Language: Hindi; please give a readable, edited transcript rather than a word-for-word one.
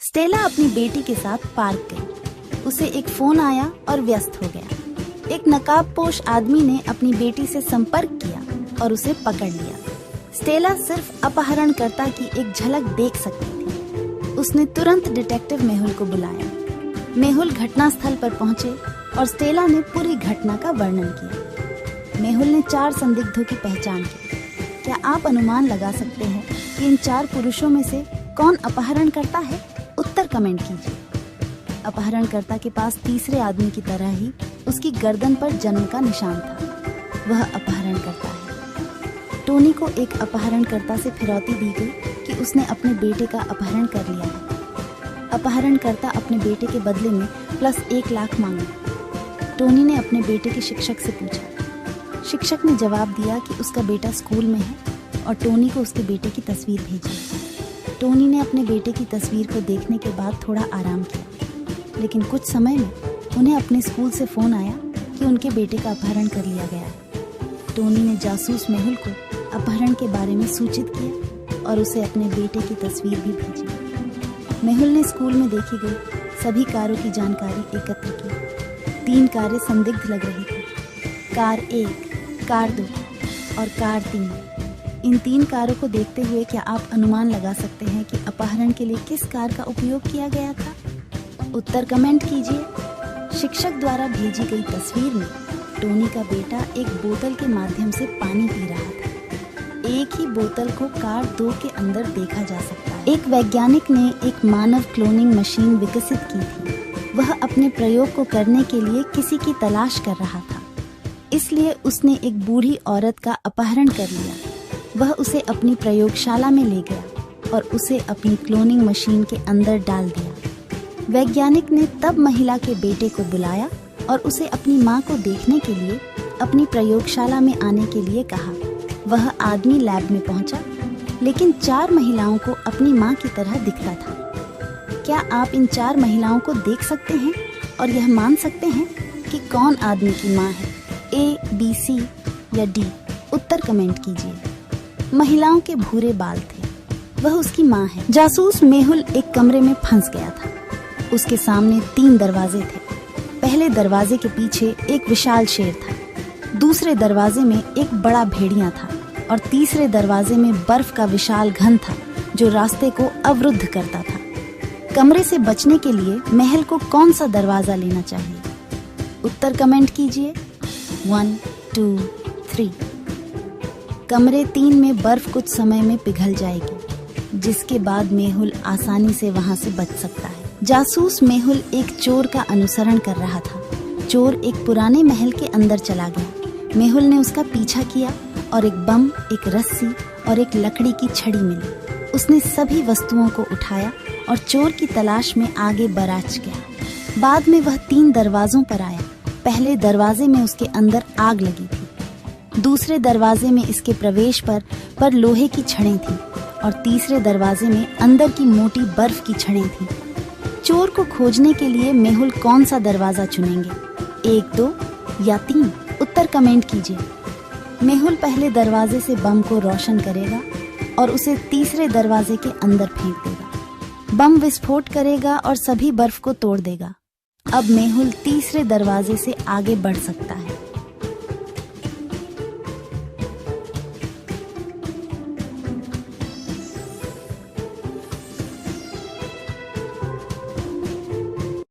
स्टेला अपनी बेटी के साथ पार्क गई। उसे एक फोन आया और व्यस्त हो गया। एक नकाबपोश आदमी ने अपनी बेटी से संपर्क किया और उसे पकड़ लिया। स्टेला सिर्फ अपहरणकर्ता की एक झलक देख सकती थी। उसने तुरंत डिटेक्टिव मेहुल को बुलाया। मेहुल घटनास्थल पर पहुंचे और स्टेला ने पूरी घटना का वर्णन किया। मेहुल ने 4 संदिग्धों की पहचान की। क्या आप अनुमान लगा सकते हैं कि इन 4 पुरुषों में से कौन अपहरण करता है? उत्तर कमेंट कीजिए। अपहरणकर्ता के पास तीसरे आदमी की तरह ही उसकी गर्दन पर जन्म का निशान था। वह अपहरण करता है। टोनी को एक अपहरणकर्ता से फिरौती दी गई कि उसने अपने बेटे का अपहरण कर लिया है। अपहरणकर्ता अपने बेटे के बदले में प्लस 1 लाख मांगा। टोनी ने अपने बेटे के शिक्षक से पूछा। शिक्षक ने जवाब दिया कि उसका बेटा स्कूल में है और टोनी को उसके बेटे की तस्वीर भेजी। टोनी ने अपने बेटे की तस्वीर को देखने के बाद थोड़ा आराम किया, लेकिन कुछ समय में उन्हें अपने स्कूल से फोन आया कि उनके बेटे का अपहरण कर लिया गया है। टोनी ने जासूस मेहुल को अपहरण के बारे में सूचित किया और उसे अपने बेटे की तस्वीर भी भेजी। मेहुल ने स्कूल में देखी गई सभी कारों की जानकारी एकत्र की। 3 कारें संदिग्ध लग रही थी। कार 1, कार 2 और कार 3। इन 3 कारों को देखते हुए क्या आप अनुमान लगा सकते हैं कि अपहरण के लिए किस कार का उपयोग किया गया था? उत्तर कमेंट कीजिए। शिक्षक द्वारा भेजी गई तस्वीर में टोनी का बेटा एक बोतल के माध्यम से पानी पी रहा था। एक ही बोतल को कार 2 के अंदर देखा जा सकता है। एक वैज्ञानिक ने एक मानव क्लोनिंग मशीन विकसित की थी। वह अपने प्रयोग को करने के लिए किसी की तलाश कर रहा था, इसलिए उसने एक बूढ़ी औरत का अपहरण कर लिया। वह उसे अपनी प्रयोगशाला में ले गया और उसे अपनी क्लोनिंग मशीन के अंदर डाल दिया। वैज्ञानिक ने तब महिला के बेटे को बुलाया और उसे अपनी मां को देखने के लिए अपनी प्रयोगशाला में आने के लिए कहा। वह आदमी लैब में पहुंचा, लेकिन 4 महिलाओं को अपनी मां की तरह दिखता था। क्या आप इन 4 महिलाओं को देख सकते हैं और यह मान सकते हैं कि कौन आदमी की मां है? A, B, C या D? उत्तर कमेंट कीजिए। महिलाओं के भूरे बाल थे। वह उसकी मां है। जासूस मेहुल एक कमरे में फंस गया था। उसके सामने 3 दरवाजे थे। पहले दरवाजे के पीछे एक विशाल शेर था, दूसरे दरवाजे में एक बड़ा भेड़िया था और तीसरे दरवाजे में बर्फ का विशाल घन था जो रास्ते को अवरुद्ध करता था। कमरे से बचने के लिए महल को कौन सा दरवाजा लेना चाहिए? उत्तर कमेंट कीजिए। 1, 2, 3। कमरे 3 में बर्फ कुछ समय में पिघल जाएगी, जिसके बाद मेहुल आसानी से वहां से बच सकता है। जासूस मेहुल एक चोर का अनुसरण कर रहा था। चोर एक पुराने महल के अंदर चला गया। मेहुल ने उसका पीछा किया और एक बम, एक रस्सी और एक लकड़ी की छड़ी मिली। उसने सभी वस्तुओं को उठाया और चोर की तलाश में आगे बराच गया। बाद में वह 3 दरवाजों पर आया। पहले दरवाजे में उसके अंदर आग लगी थी, दूसरे दरवाजे में इसके प्रवेश पर लोहे की छड़ें थी और तीसरे दरवाजे में अंदर की मोटी बर्फ की छड़ें थी। चोर को खोजने के लिए मेहुल कौन सा दरवाजा चुनेंगे? 1, 2 या 3? उत्तर कमेंट कीजिए। मेहुल पहले दरवाजे से बम को रोशन करेगा और उसे तीसरे दरवाजे के अंदर फेंक देगा। बम विस्फोट करेगा और सभी बर्फ को तोड़ देगा। अब मेहुल तीसरे दरवाजे से आगे बढ़ सकता है।